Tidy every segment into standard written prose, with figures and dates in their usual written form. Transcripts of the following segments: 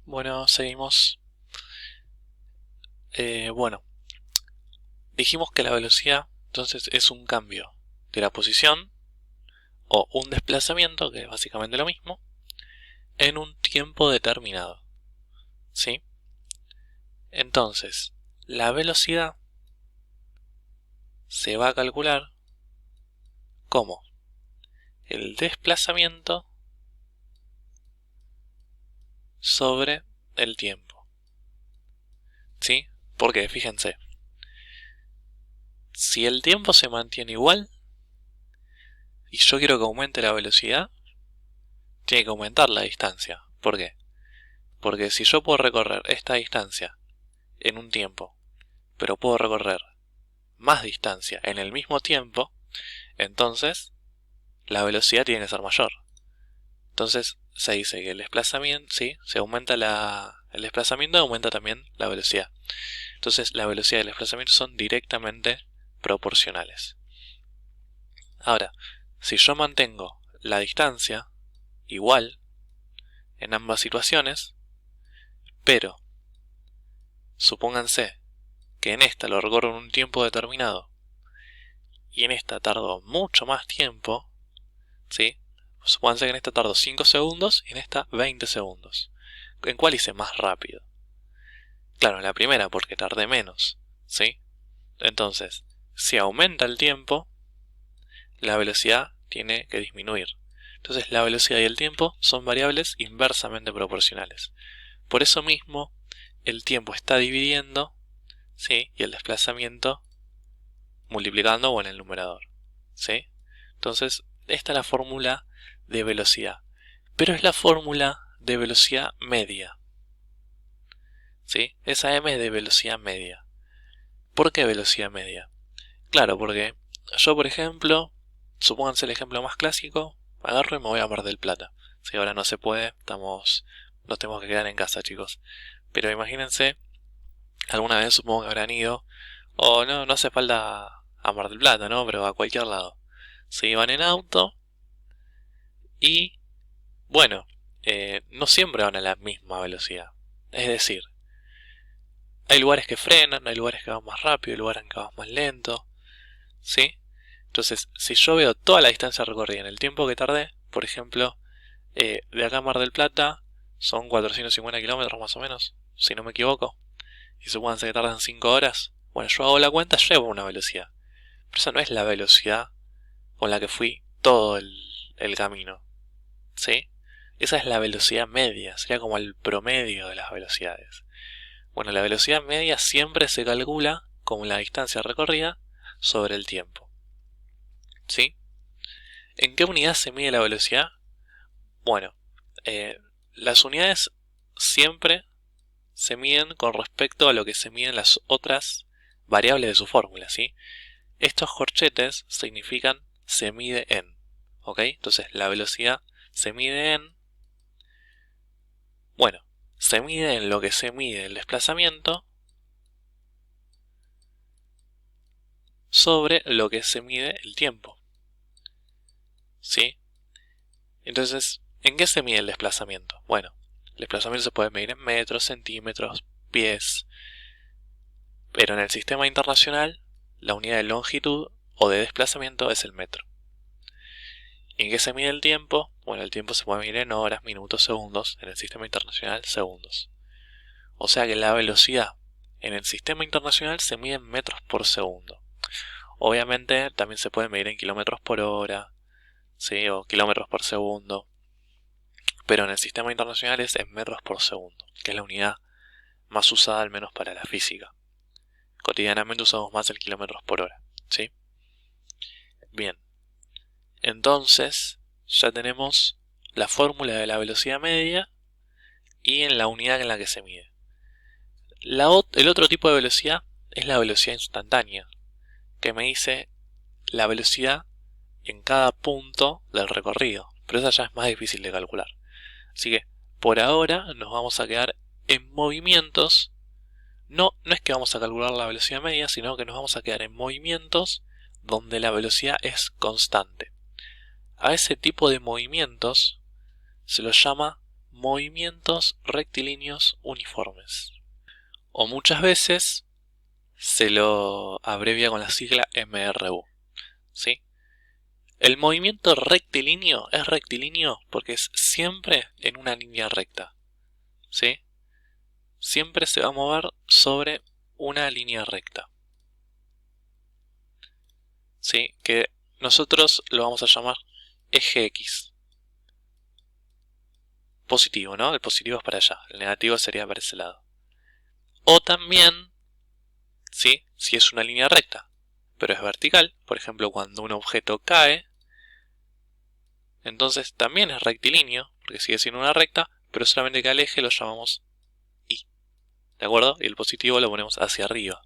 Bueno, seguimos. Bueno, dijimos que la velocidad entonces es un cambio de la posición o un desplazamiento, que es básicamente lo mismo, en un tiempo determinado. ¿Sí? Entonces, la velocidad se va a calcular como el desplazamiento sobre el tiempo. ¿Sí? Porque fíjense, si el tiempo se mantiene igual y yo quiero que aumente la velocidad, tiene que aumentar la distancia. ¿Por qué? Porque si yo puedo recorrer esta distancia en un tiempo, pero puedo recorrer más distancia en el mismo tiempo, entonces la velocidad tiene que ser mayor. Entonces se dice que el desplazamiento, sí, se aumenta el desplazamiento, aumenta también la velocidad. Entonces la velocidad y el desplazamiento son directamente proporcionales. Ahora, si yo mantengo la distancia igual en ambas situaciones, pero supónganse que en esta lo recorro en un tiempo determinado y en esta tardo mucho más tiempo, ¿sí? Supónganse que en esta tardo 5 segundos y en esta 20 segundos. ¿En cuál hice más rápido? Claro, en la primera porque tardé menos, ¿sí? Entonces, si aumenta el tiempo, la velocidad tiene que disminuir. Entonces la velocidad y el tiempo son variables inversamente proporcionales. Por eso mismo, el tiempo está dividiendo, ¿sí? Y el desplazamiento multiplicando o en el numerador, ¿sí? Entonces, esta es la fórmula de velocidad. Pero es la fórmula de velocidad media, ¿sí? Esa m es de velocidad media. ¿Por qué velocidad media? Claro, porque yo, por ejemplo, supónganse el ejemplo más clásico, agarro y me voy a Mar del Plata. Si ahora no se puede, nos tenemos que quedar en casa, chicos. Pero imagínense, alguna vez supongo que habrán ido, o no hace falta a Mar del Plata, ¿no? Pero a cualquier lado. Se iban en auto y, bueno, no siempre van a la misma velocidad. Es decir, hay lugares que frenan, hay lugares que van más rápido, hay lugares que van más lento, ¿sí? Entonces, si yo veo toda la distancia recorrida en el tiempo que tardé, por ejemplo, de acá a Mar del Plata son 450 kilómetros más o menos, si no me equivoco, y supónganse que tardan 5 horas, bueno, yo hago la cuenta, llevo una velocidad, pero esa no es la velocidad con la que fui todo el camino, ¿sí? Esa es la velocidad media, sería como el promedio de las velocidades. Bueno, la velocidad media siempre se calcula como la distancia recorrida sobre el tiempo, ¿sí? ¿En qué unidad se mide la velocidad? Bueno, las unidades siempre se miden con respecto a lo que se miden las otras variables de su fórmula, ¿sí? Estos corchetes significan se mide en, ¿ok? Entonces la velocidad se mide en, bueno, se mide en lo que se mide el desplazamiento sobre lo que se mide el tiempo, ¿sí? Entonces, ¿en qué se mide el desplazamiento? Bueno, el desplazamiento se puede medir en metros, centímetros, pies, pero en el sistema internacional la unidad de longitud o de desplazamiento es el metro. ¿Y en qué se mide el tiempo? Bueno, el tiempo se puede medir en horas, minutos, segundos, en el sistema internacional segundos. O sea que la velocidad en el sistema internacional se mide en metros por segundo. Obviamente también se puede medir en kilómetros por hora, ¿sí? O kilómetros por segundo, pero en el sistema internacional es en metros por segundo, que es la unidad más usada al menos para la física. Cotidianamente usamos más el kilómetros por hora, ¿sí? Bien, entonces ya tenemos la fórmula de la velocidad media y en la unidad en la que se mide. El otro tipo de velocidad es la velocidad instantánea, que me dice la velocidad en cada punto del recorrido, pero esa ya es más difícil de calcular. Así que por ahora nos vamos a quedar en movimientos. No es que vamos a calcular la velocidad media, sino que nos vamos a quedar en movimientos donde la velocidad es constante. A ese tipo de movimientos se los llama movimientos rectilíneos uniformes. O muchas veces se lo abrevia con la sigla MRU, ¿sí? El movimiento rectilíneo es rectilíneo porque es siempre en una línea recta, ¿sí? Siempre se va a mover sobre una línea recta, ¿sí? Que nosotros lo vamos a llamar eje X. Positivo, ¿no? El positivo es para allá, el negativo sería para ese lado. O también, ¿sí? Si es una línea recta, pero es vertical, por ejemplo cuando un objeto cae, entonces también es rectilíneo, porque sigue siendo una recta, pero solamente que al eje lo llamamos Y, ¿de acuerdo? Y el positivo lo ponemos hacia arriba.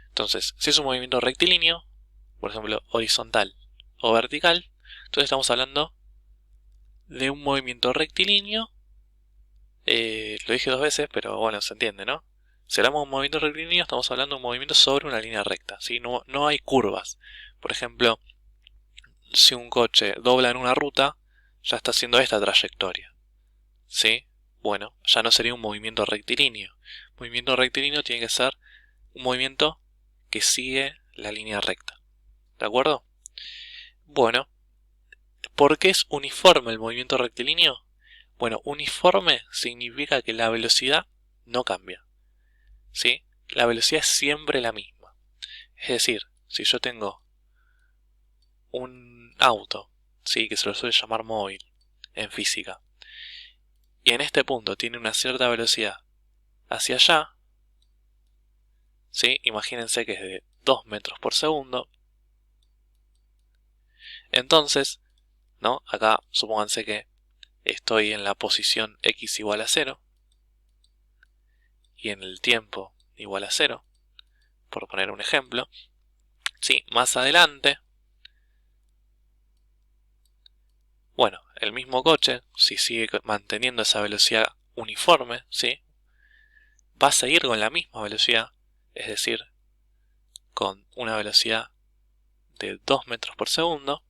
Entonces, si es un movimiento rectilíneo, por ejemplo horizontal o vertical, entonces estamos hablando de un movimiento rectilíneo. Lo dije dos veces, pero bueno, se entiende, ¿no? Si hablamos de un movimiento rectilíneo, estamos hablando de un movimiento sobre una línea recta, ¿sí? No hay curvas. Por ejemplo, si un coche dobla en una ruta, ya está haciendo esta trayectoria, ¿sí? Bueno, ya no sería un movimiento rectilíneo. Movimiento rectilíneo tiene que ser un movimiento que sigue la línea recta, ¿de acuerdo? Bueno, ¿por qué es uniforme el movimiento rectilíneo? Bueno, uniforme significa que la velocidad no cambia, ¿sí? La velocidad es siempre la misma. Es decir, si yo tengo un auto, ¿sí? Que se lo suele llamar móvil en física, y en este punto tiene una cierta velocidad hacia allá, ¿sí? Imagínense que es de 2 metros por segundo. Entonces, ¿no? Acá supónganse que estoy en la posición x igual a 0 y en el tiempo igual a 0, por poner un ejemplo. Sí, más adelante, bueno, el mismo coche, si sigue manteniendo esa velocidad uniforme, ¿sí? Va a seguir con la misma velocidad, es decir, con una velocidad de 2 metros por segundo,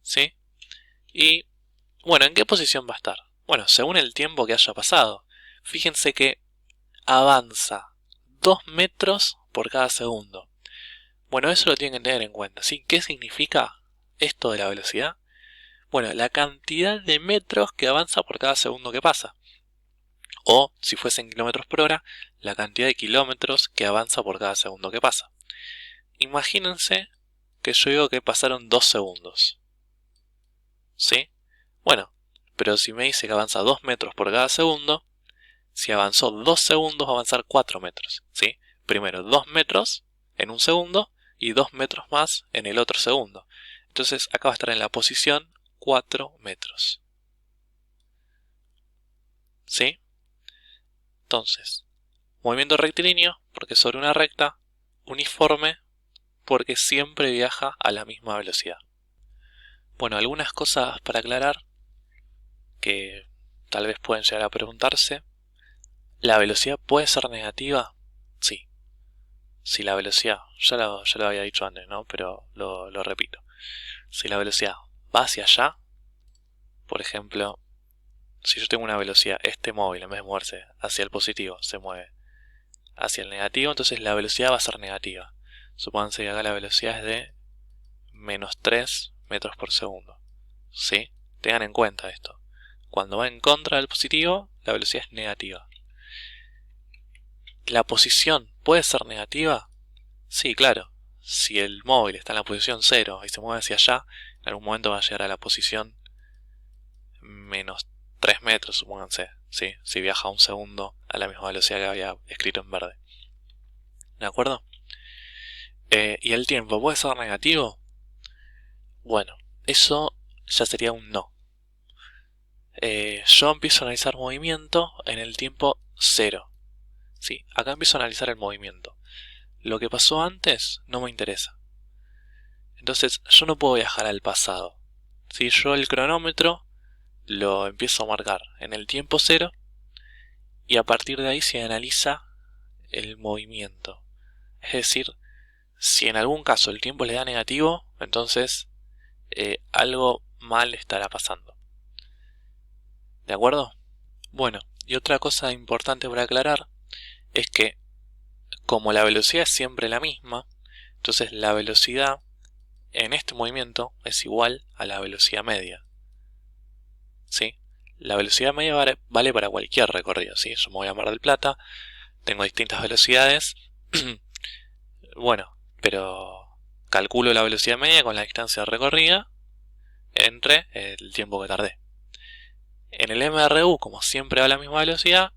¿sí? Y, bueno, ¿en qué posición va a estar? Bueno, según el tiempo que haya pasado. Fíjense que avanza 2 metros por cada segundo. Bueno, eso lo tienen que tener en cuenta, ¿sí? ¿Qué significa esto de la velocidad? Bueno, la cantidad de metros que avanza por cada segundo que pasa. O, si fuese en kilómetros por hora, la cantidad de kilómetros que avanza por cada segundo que pasa. Imagínense que yo digo que pasaron 2 segundos, ¿sí? Bueno, pero si me dice que avanza 2 metros por cada segundo, si avanzó 2 segundos va a avanzar 4 metros, ¿sí? Primero 2 metros en un segundo y 2 metros más en el otro segundo. Entonces acá va a estar en la posición 4 metros, ¿sí? Entonces, movimiento rectilíneo porque es sobre una recta, uniforme porque siempre viaja a la misma velocidad. Bueno, algunas cosas para aclarar que tal vez pueden llegar a preguntarse. ¿La velocidad puede ser negativa? Sí. Si la velocidad, ya lo había dicho antes, ¿no? Pero lo repito. Si la velocidad va hacia allá, por ejemplo, si yo tengo una velocidad, este móvil en vez de moverse hacia el positivo, se mueve hacia el negativo, entonces la velocidad va a ser negativa. Supónganse que acá la velocidad es de menos 3 metros por segundo, ¿sí? Tengan en cuenta esto. Cuando va en contra del positivo, la velocidad es negativa. ¿La posición puede ser negativa? Sí, claro. Si el móvil está en la posición 0 y se mueve hacia allá, en algún momento va a llegar a la posición menos 3 metros, supónganse, ¿sí? Si viaja un segundo a la misma velocidad que había escrito en verde. ¿De acuerdo? ¿Y el tiempo puede ser negativo? Bueno, eso ya sería un no. Yo empiezo a analizar movimiento en el tiempo 0. Sí, acá empiezo a analizar el movimiento. Lo que pasó antes no me interesa. Entonces yo no puedo viajar al pasado. Si yo el cronómetro lo empiezo a marcar en el tiempo 0 y a partir de ahí se analiza el movimiento. Es decir, si en algún caso el tiempo le da negativo, entonces algo mal estará pasando. ¿De acuerdo? Bueno, y otra cosa importante para aclarar es que como la velocidad es siempre la misma, entonces la velocidad en este movimiento es igual a la velocidad media. ¿Sí? La velocidad media vale para cualquier recorrido, ¿sí? Yo me voy a Mar del Plata, tengo distintas velocidades, bueno, pero calculo la velocidad media con la distancia recorrida entre el tiempo que tardé. En el MRU, como siempre va a la misma velocidad,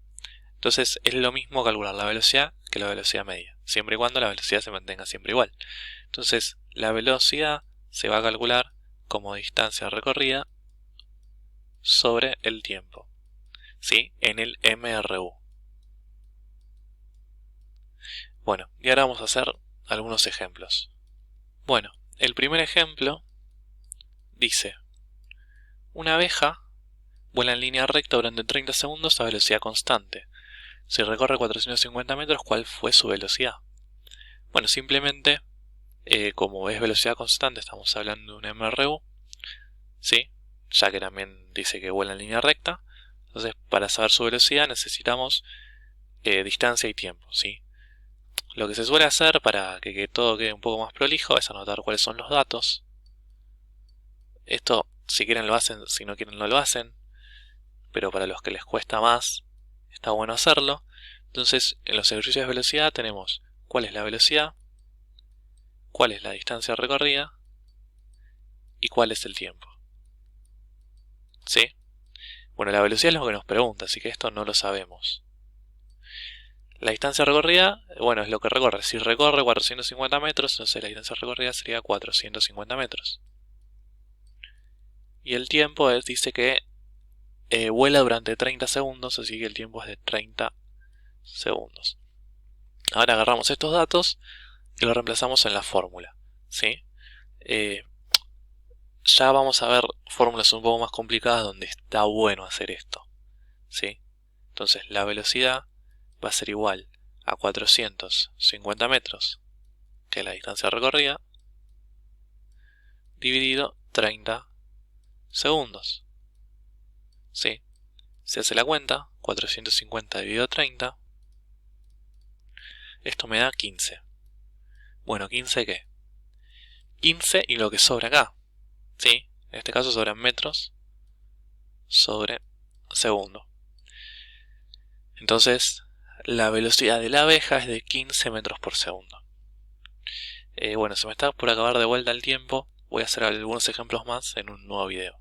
entonces es lo mismo calcular la velocidad que la velocidad media, siempre y cuando la velocidad se mantenga siempre igual. Entonces la velocidad se va a calcular como distancia recorrida sobre el tiempo, ¿sí? En el MRU. Bueno, y ahora vamos a hacer algunos ejemplos. Bueno, el primer ejemplo dice: una abeja vuela en línea recta durante 30 segundos a velocidad constante. Si recorre 450 metros, ¿cuál fue su velocidad? Bueno, simplemente, como es velocidad constante, estamos hablando de un MRU, ¿sí? Ya que también dice que vuela en línea recta. Entonces, para saber su velocidad necesitamos distancia y tiempo, ¿sí? Lo que se suele hacer para que todo quede un poco más prolijo es anotar cuáles son los datos. Esto, si quieren lo hacen, si no quieren no lo hacen, pero para los que les cuesta más, está bueno hacerlo. Entonces, en los ejercicios de velocidad tenemos cuál es la velocidad, cuál es la distancia recorrida y cuál es el tiempo. ¿Sí? Bueno, la velocidad es lo que nos pregunta, así que esto no lo sabemos. La distancia recorrida, bueno, es lo que recorre. Si recorre 450 metros, entonces la distancia recorrida sería 450 metros. Y el tiempo dice que vuela durante 30 segundos, así que el tiempo es de 30 segundos. Ahora agarramos estos datos y los reemplazamos en la fórmula, ¿sí? Ya vamos a ver fórmulas un poco más complicadas donde está bueno hacer esto, ¿sí? Entonces la velocidad va a ser igual a 450 metros, que es la distancia recorrida, dividido 30 segundos. ¿Sí? Se hace la cuenta, 450 dividido 30, esto me da 15. Bueno, ¿15 qué? 15 y lo que sobra acá, ¿sí? En este caso sobran metros sobre segundo. Entonces, la velocidad de la abeja es de 15 metros por segundo. Bueno, se me está por acabar de vuelta el tiempo. Voy a hacer algunos ejemplos más en un nuevo video.